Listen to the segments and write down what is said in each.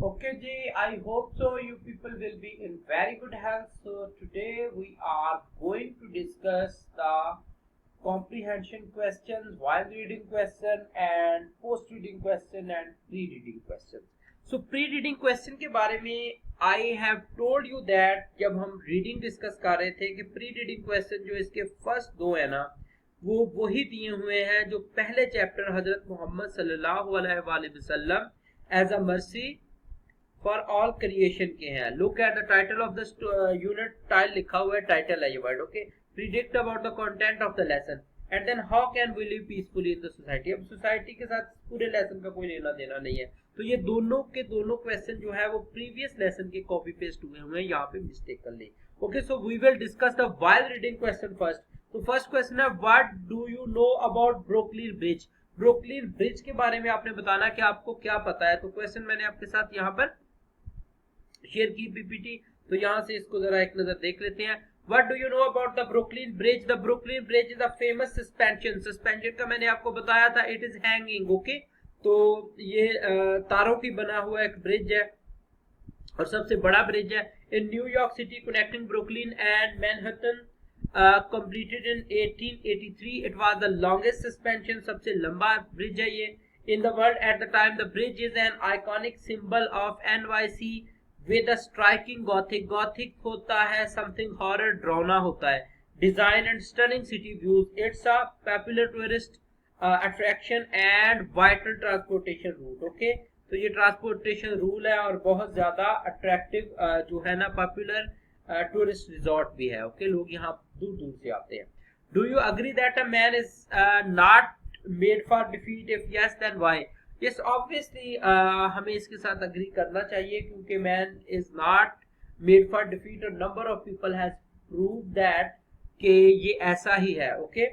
Okay, Ji, I hope so. You people will be in very good health. So, today we are going to discuss the comprehension questions, while reading question, and post reading question, and pre reading questions. So, pre reading question के बारे में I have told you that जब हम reading discuss कर रहे थे कि pre reading question जो इसके first दो है ना, वो वही दिए हुए हैं जो पहले चैप्टर हजरत मोहम्मद सल्लल्लाहु अलैहि वसल्लम as a mercy for all creation के हैं. Look at the title of the unit. Tile लिखा हुआ है, टाइटल है ये word. Okay, predict about the content of the lesson and then how can we live peacefully in the society. अब society के साथ पूरे लेसन का कोई लेना देना नहीं है, तो ये दोनों के दोनों क्वेश्चन जो है वो प्रीवियस लेसन के कॉपी पेस्ट हुए हैं, यहाँ पे मिस्टेक कर ली. Okay, so we will discuss the while reading question first. तो फर्स्ट क्वेश्चन है, what do you know about Brooklyn bridge. Brooklyn bridge के बारे में आपने बताना कि आपको क्या पता है. तो क्वेश्चन मैंने आपके साथ यहाँ पर शेयर की पीपीटी, तो यहां से इसको जरा एक नजर देख लेते हैं. What do you know about the Brooklyn bridge. The Brooklyn bridge is a famous suspension. Suspension का मैंने आपको बताया था, इट इज हैंगिंग. ओके, तो ये तारों की बना हुआ एक ब्रिज है और सबसे बड़ा ब्रिज है in New York city connecting Brooklyn and Manhattan. completed in 1883. It was the longest suspension, सबसे लंबा ब्रिज है ये in the world at the time. The bridge is an iconic symbol of NYC with a striking Gothic. Gothic होता है something horror, डरावना होता है. Design and stunning city views. It's a popular tourist attraction and vital transportation route. Okay, तो ये transportation rule है और बहुत ज्यादा अट्रैक्टिव जो है ना पॉपुलर टूरिस्ट रिजॉर्ट भी है. ओके, लोग यहाँ दूर दूर से आते हैं. Do you agree that a man is not made for defeat. If yes then why. Yes, obviously हमें इसके साथ अग्री करना चाहिए क्योंकि man is not made for defeat और number of people has prove that कि ये ऐसा ही है. ओके,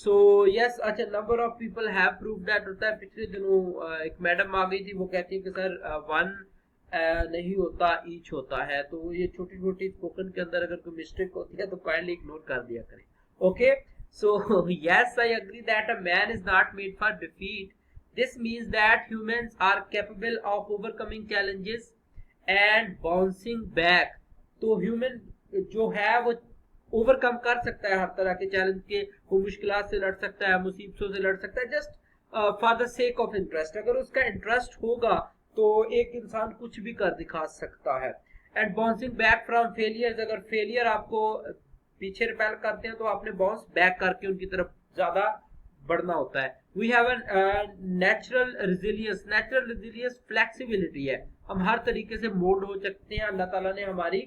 सो यस, अच्छा, number of people have prove that होता है. पिछले दिनों एक मैडम आ गई थी, वो कहती है कि सर वन नहीं होता, ईच होता है. तो ये छोटी छोटी स्पोकन के अंदर अगर कोई मिस्टेक होती है तो काइंडली इग्नोर कर दिया करें. Okay, so yes, I agree that a man is not made for defeat. This means that humans are capable of overcoming challenges and bouncing back. तो ह्यूमन जो है वो ओवरकम कर सकता है हर तरह के चैलेंज के. वो मुश्किलात से लड़ सकता है, मुसीबतों से लड़ सकता है, just for the sake of interest. अगर उसका इंटरेस्ट होगा तो एक इंसान कुछ भी कर दिखा सकता है. And bouncing back from failures. अगर फेलियर आपको पीछे रिपेल करते हैं तो आपने बाउंस बैक करके उनकी तरफ ज्यादा बढ़ना होता है. We have natural resilience. Natural resilience flexibility है, हम हर तरीके से मोल्ड हो सकते हैं. अल्लाह ताला ने हमारी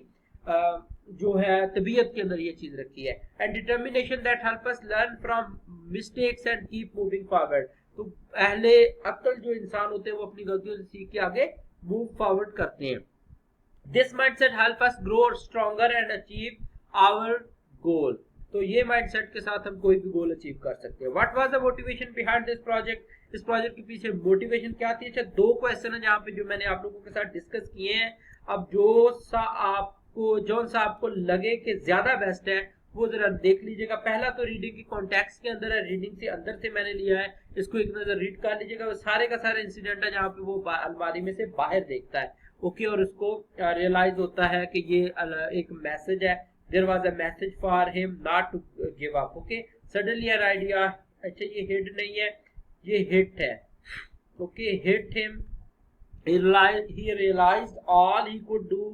जो है तबीयत के अंदर ये चीज रखी है. And determination that help us learn from mistakes and keep moving forward. तो अहले अक्ल जो इंसान होते हैं वो अपनी गलतियों से सीख के आगे मूव फॉरवर्ड करते हैं. This mindset help us grow stronger and achieve our goal. तो ये माइंडसेट के साथ हम कोई भी गोल अचीव कर सकते हैं. What was the motivation behind this project. इस प्रोजेक्ट के पीछे मोटिवेशन क्या थी. अच्छा, दो क्वेश्चन है जहाँ पे जो मैंने आप लोगों के साथ डिस्कस किए हैं. अब जो सा आपको लगे कि ज्यादा बेस्ट है वो जरा देख लीजिएगा. पहला तो रीडिंग की कॉन्टेक्स्ट के अंदर है, रीडिंग से अंदर से मैंने लिया है, इसको एक नजर रीड कर लीजिएगा. वो सारे का सारा इंसिडेंट है जहाँ पे वो अलमारी में से बाहर देखता है. ओके, और उसको रियलाइज होता है कि ये एक मैसेज है. There was a message for him not to give up. Okay, suddenly an idea. अच्छा, ये hit नहीं है, ये hit है. Okay, hit him. He realized all he could do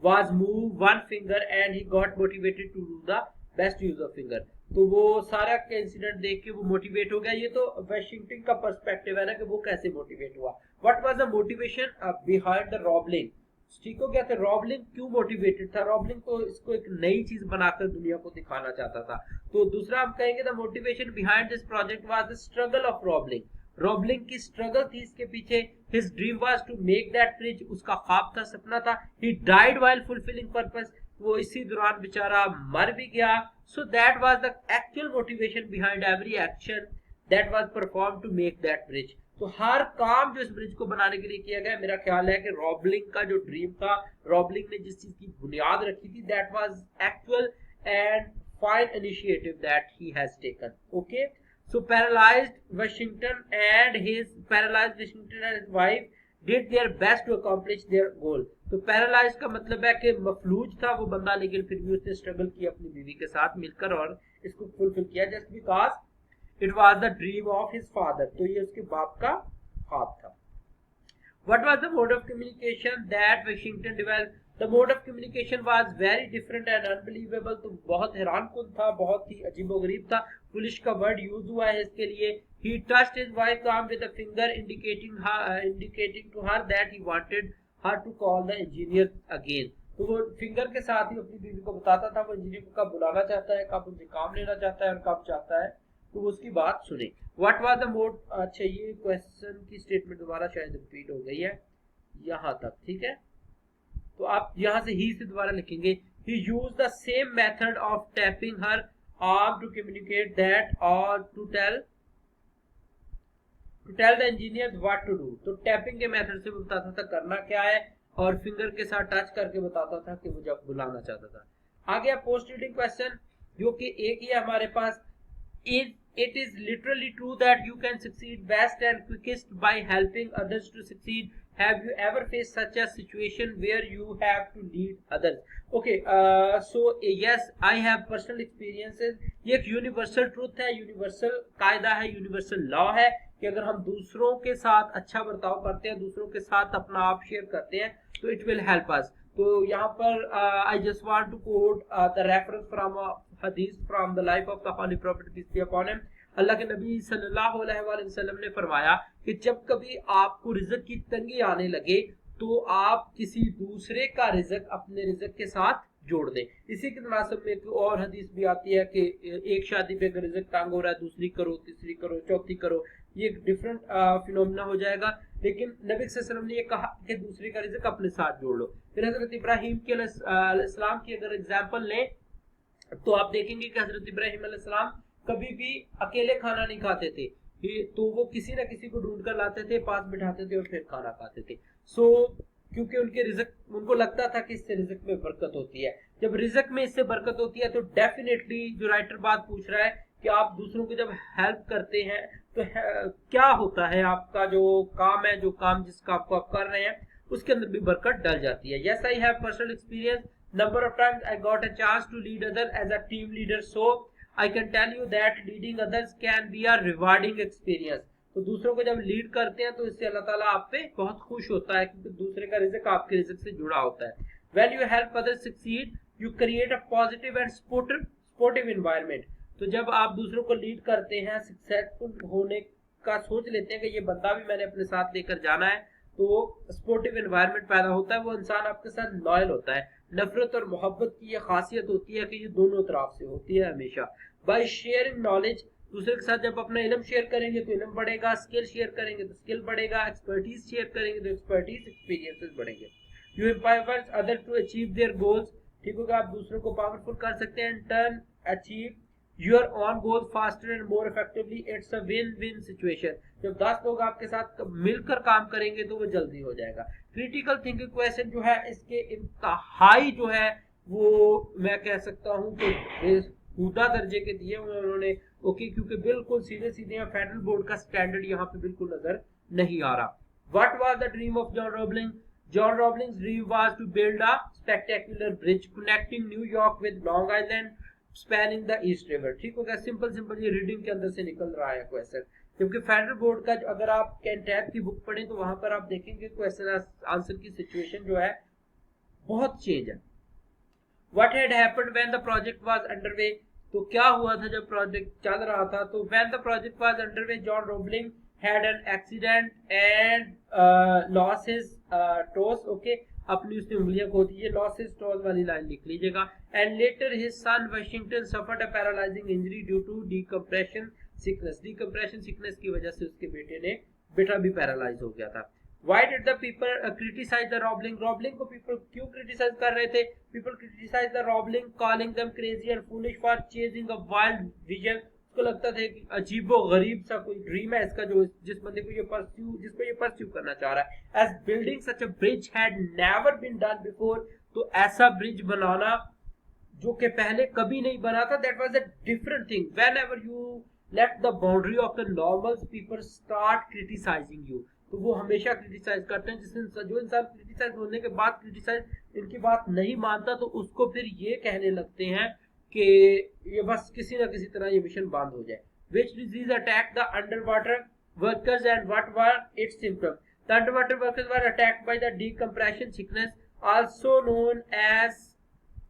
was move one finger and he got motivated to do the best use of finger. तो वो सारा का इंसिडेंट देख के वो मोटिवेट हो गया. ये तो वाशिंगटन का पर्सपेक्टिव है ना कि वो कैसे मोटिवेट हुआ. What was the motivation behind the Roebling? ठीक हो गया था. रॉबलिंग क्यों मोटिवेटेड था. रॉबलिंग तो इसको एक नई चीज बनाकर दुनिया को दिखाना चाहता था. तो दूसरा हम कहेंगे the motivation behind this project was the struggle of Roebling. Roebling की स्ट्रगल थी इसके पीछे. His dream was to make that bridge. उसका ख्वाब था, सपना था. He died while fulfilling purpose. वो इसी दौरान बेचारा मर भी गया. So that was the actual motivation behind every action that was perform to make that bridge. तो हर काम जो इस ब्रिज को बनाने के लिए किया गया, मेरा ख्याल है कि रॉबलिंग का जो ड्रीम था, रॉबलिंग ने जिस चीज की बुनियाद रखी थी, that was actual and fine initiative that he has taken. Okay, So paralyzed Washington and his wife did their best to accomplish their goal. तो पैरालाइज का मतलब है कि मफलूज था वो बंदा, लेकिन फिर भी उसने स्ट्रगल किया अपनी बीवी के साथ मिलकर और इसको फुलफिल किया, just because it was the dream of his father. तो ये उसके बाप का ख्वाब था। What was the mode of communication that Washington developed? The mode of communication was very different and unbelievable. तो बहुत हैरानकुन था, बहुत ही अजीबोगरीब था। पुलिस का वर्ड यूज हुआ है इसके लिए। He touched his wife's arm with a finger, indicating to her that he wanted her to call the engineer again. तो वो फिंगर के साथ ही अपनी बीवी को बताता था वो इंजीनियर को कब बुलाना चाहता है, कब उनसे काम लेना चाहता है और कब चाहता है तो वो उसकी बात सुने। What was the mode? अच्छा, ये क्वेश्चन की स्टेटमेंट दोबारा शायद रिपीट हो गई है यहाँ तक, ठीक है। तो आप यहाँ से ही से दोबारा लिखेंगे। He used the same method of tapping her arm to communicate that or to tell the engineers what to do. तो टैपिंग के मेथड से वो बताता था करना क्या है और फिंगर के साथ टच करके बताता था कि वो जब बुलाना चाहता था। आ गया पोस्ट रीडिंग क्वेश्चन, जो कि एक ही है हमारे पास। It is literally true that you can succeed best and quickest by helping others to succeed. Have you ever faced such a situation where you have to lead others? Okay, so yes, I have personal experiences. ये एक universal truth है, universal कायदा है, universal law है कि अगर हम दूसरों के साथ अच्छा बर्ताव करते हैं, दूसरों के साथ अपना आप शेयर करते हैं तो इट विल हेल्प अस। तो यहाँ पर I just want to quote the reference from हदीस from the life of the holy prophet peace be upon him. अल्लाह के नबी सल्लल्लाहु अलैहि वसल्लम ने फरमाया कि जब कभी आपको रिज़्क की तंगी आने लगे तो आप किसी दूसरे का रिज़्क अपने रिज़्क के साथ जोड़ दें। इसी के मुनासिब में एक और हदीस भी आती है कि एक शादी पे अगर रिज़्क तंग हो रहा है दूसरी करो, तीसरी करो, चौथी करो, ये एक डिफरेंट फिनोमेना हो जाएगा। लेकिन नबी सल्लल्लाहु अलैहि वसल्लम ने ये कहा कि दूसरे का रिज़्क अपने साथ जोड़ लो। फिर हजरत इब्राहिम के अलैहिस्सलाम की अगर एग्जांपल लें तो आप देखेंगे कि हजरत इब्राहिम अलैहिस्सलाम कभी भी अकेले खाना नहीं खाते थे, तो वो किसी ना किसी को ढूंढ कर लाते थे, पास बिठाते थे और फिर खाना खाते थे। क्योंकि उनके रिज़्क उनको लगता था कि इससे रिज़्क में बरकत होती है। जब रिज़्क में इससे बरकत होती है तो डेफिनेटली जो राइटर बात पूछ रहा है कि आप दूसरों की जब हेल्प करते हैं तो क्या होता है, आपका जो काम है, जो काम जिस काम को आप कर रहे हैं उसके अंदर भी बरकत डल जाती है। Yes, I have personal experience, number of times I got a chance to lead other as a team leader, so I can tell you that leading others can be a rewarding experience. तो दूसरों को जब lead करते हैं तो इससे अल्लाह ताला आप पे बहुत खुश होता है क्योंकि दूसरे का रिज़्क आपके रिज़्क से जुड़ा होता है। When you help others succeed, you create a positive and supportive environment. तो जब आप दूसरों को लीड करते हैं, सक्सेसफुल होने का सोच लेते हैं कि ये बंदा भी मैंने अपने साथ लेकर जाना है, तो सपोर्टिव एनवायरनमेंट पैदा होता है। वो इंसान आपके साथ लॉयल होता है। नफरत और मोहब्बत की ये खासियत होती है कि ये दोनों तरफ से होती है हमेशा। बाय शेयरिंग नॉलेज, दूसरे के साथ जब अपना इल्म शेयर करेंगे तो इल्म बढ़ेगा, स्किल शेयर करेंगे तो स्किल बढ़ेगा, एक्सपर्टीज शेयर करेंगे तो एक्सपर्टीज एक्सपीरियंसेस बढ़ेंगे। You empower other to achieve their goals, ठीक होगा, आप दूसरों को पावरफुल कर सकते हैं। Turn achieve your own goal faster and more effectively, it's a win win situation. जब 10 लोग आपके साथ मिलकर काम करेंगे तो वो जल्दी हो जाएगा। क्रिटिकल थिंकिंग क्वेश्चन जो है इसके इंतहाई जो है वो मैं कह सकता हूँ कि खुदा दर्जे के दिए हुए उन्होंने, ओके, क्योंकि बिल्कुल सीधे सीधे फेडरल बोर्ड का स्टैंडर्ड यहाँ पे बिल्कुल नजर नहीं आ रहा। What was the dream of John Roebling? John Roebling's dream was to build a spectacular bridge connecting New York with long island spanning the east river. ठीक हो गया, सिंपल ये रीडिंग के अंदर से निकल रहा है क्वेश्चन। जबकि फेडरल बोर्ड का अगर आप कैंटैब की बुक पढ़ें तो वहां पर आप देखेंगे क्वेश्चन आंसर की सिचुएशन जो है बहुत चेंज है। What had happened when the project was underway? तो क्या हुआ था जब प्रोजेक्ट चल रहा था? तो when the project was underway, John Roebling had an accident and lost his toes. Okay, अपनी उसने उंगलियां खो दी। ये lost his toes वाली लाइन लिख लीजिएगा। And later his son Washington suffered a paralyzing injury due to decompression sickness. Decompression sickness की वजह से उसके बेटा भी पैरालाइज हो गया था। Why did the people criticize the Roebling? Roebling को people क्यों criticize कर रहे थे? People criticize the Roebling, calling them crazy and foolish for chasing a wild vision. उसको लगता था कि अजीबो गरीब सा कोई ड्रीम है इसका जो जिस बंदे को ये परस्यू करना चाह रहा है। As building such a bridge had never been done before, तो ऐसा ब्रिज बनाना जो कि पहले कभी नहीं बना था, that was a different thing. Whenever you left the boundary of the normals, people start criticizing you. तो वो हमेशा क्रिटिसाइज करते हैं। जो इंसान क्रिटिसाइज होने के बाद क्रिटिसाइज इनकी बात नहीं मानता तो उसको फिर ये कहने लगते हैं कि ये बस किसी ना किसी तरह ये मिशन बंद हो जाए। Which disease attack the under water workers and what were it's symptoms? The under water workers were attacked by the decompression sickness, also known as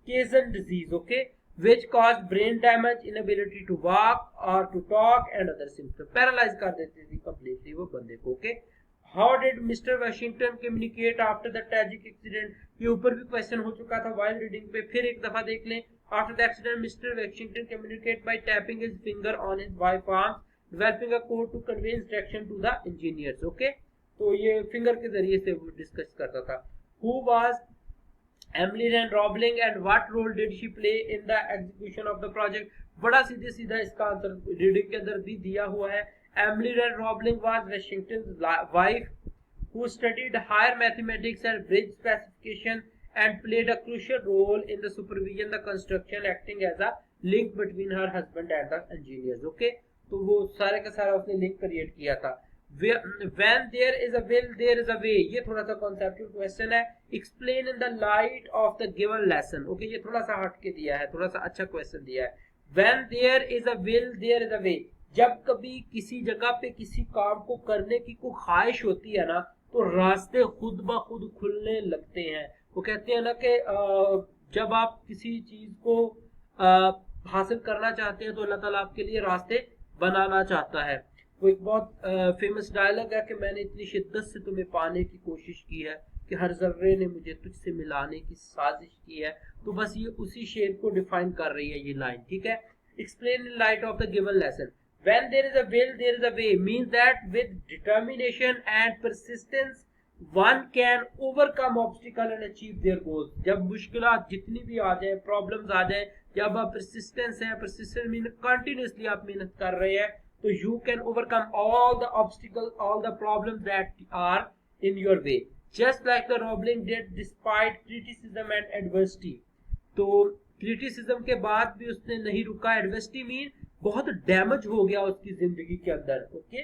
Kazan disease, okay, which caused brain damage, inability to walk or to talk and other symptoms. Paralyze कर देती थी completely वो बंदे को, okay. How did Mr. Washington communicate after the tragic accident? ये ऊपर भी question हो चुका था while reading पे, फिर एक दफा देख लें। After the accident, Mr. Washington communicated by tapping his finger on his wife's arm, developing a code to convey instruction to the engineers, okay. तो ये फिंगर के जरिए से वो डिस्कस करता था। Who was Emily and Roebling and what role did she play in the execution of the project? बड़ा सीधे सीधा इसका आंसर रीडिंग के अंदर भी दिया हुआ है। Emily and Roebling was Washington's wife who studied higher mathematics and bridge specification and played a crucial role in the supervision the construction, acting as a link between her husband and the engineers, okay. तो वो सारे का सारा उसने link create किया था। When there is a will there is a way, ये थोड़ा सा कॉन्सेप्चुअल क्वेश्चन है। Explain in the light of the given lesson, okay, ये थोड़ा सा हट के दिया है, थोड़ा सा अच्छा क्वेश्चन दिया है। When there is a will there is a way, जब कभी किसी जगह पे किसी काम को करने की कोई ख्वाहिश होती है ना तो रास्ते खुद ब खुद खुलने लगते हैं। वो कहते हैं ना कि जब आप किसी चीज को हासिल करना चाहते हैं तो अल्लाह ताला आपके लिए रास्ते बनाना चाहता है। वो एक बहुत फेमस डायलॉग है कि मैंने इतनी शिद्दत से तुम्हें पाने की कोशिश की है कि हर जर्रे ने मुझे तुझसे मिलाने की साजिश की है। तो बस ये उसी शेर को डिफाइन कर रही है ये लाइन, ठीक है। Explain in light of the given lesson. When there is a will there is a way means that with determination and persistence one can overcome obstacle and achieve their goals. जब मुश्किलात जितनी भी आ जाए, problems आ जाए, जब आप persistence है, persistence mean continuously आप मेहनत कर रहे हैं, तो you can overcome all the obstacles, all the problems that are in your way, just like the Roebling did despite criticism and adversity. तो क्रिटिसिज्म के बाद भी उसने नहीं रुका। एडवर्सिटी मीन बहुत डैमेज हो गया उसकी जिंदगी के अंदर, ओके।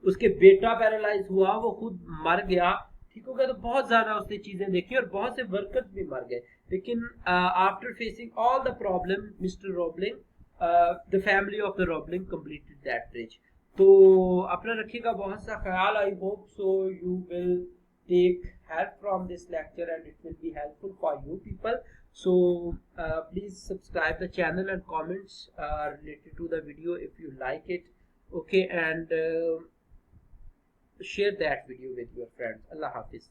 उसके बेटा पैरालाइज हुआ, वो खुद मर गया, ठीक हो गया। तो बहुत ज्यादा उसने चीजें देखी और बहुत से वर्कर्स भी मर गए। लेकिन after facing all the problem mister Roebling, the family of the Roebling completed that bridge. तो अपना रखिएगा बहुत सा ख्याल। I hope so you will take help from this lecture and it will be helpful for you people. So please subscribe the channel and comments related to the video if you like it, okay, and share that video with your friends. Allah Hafiz.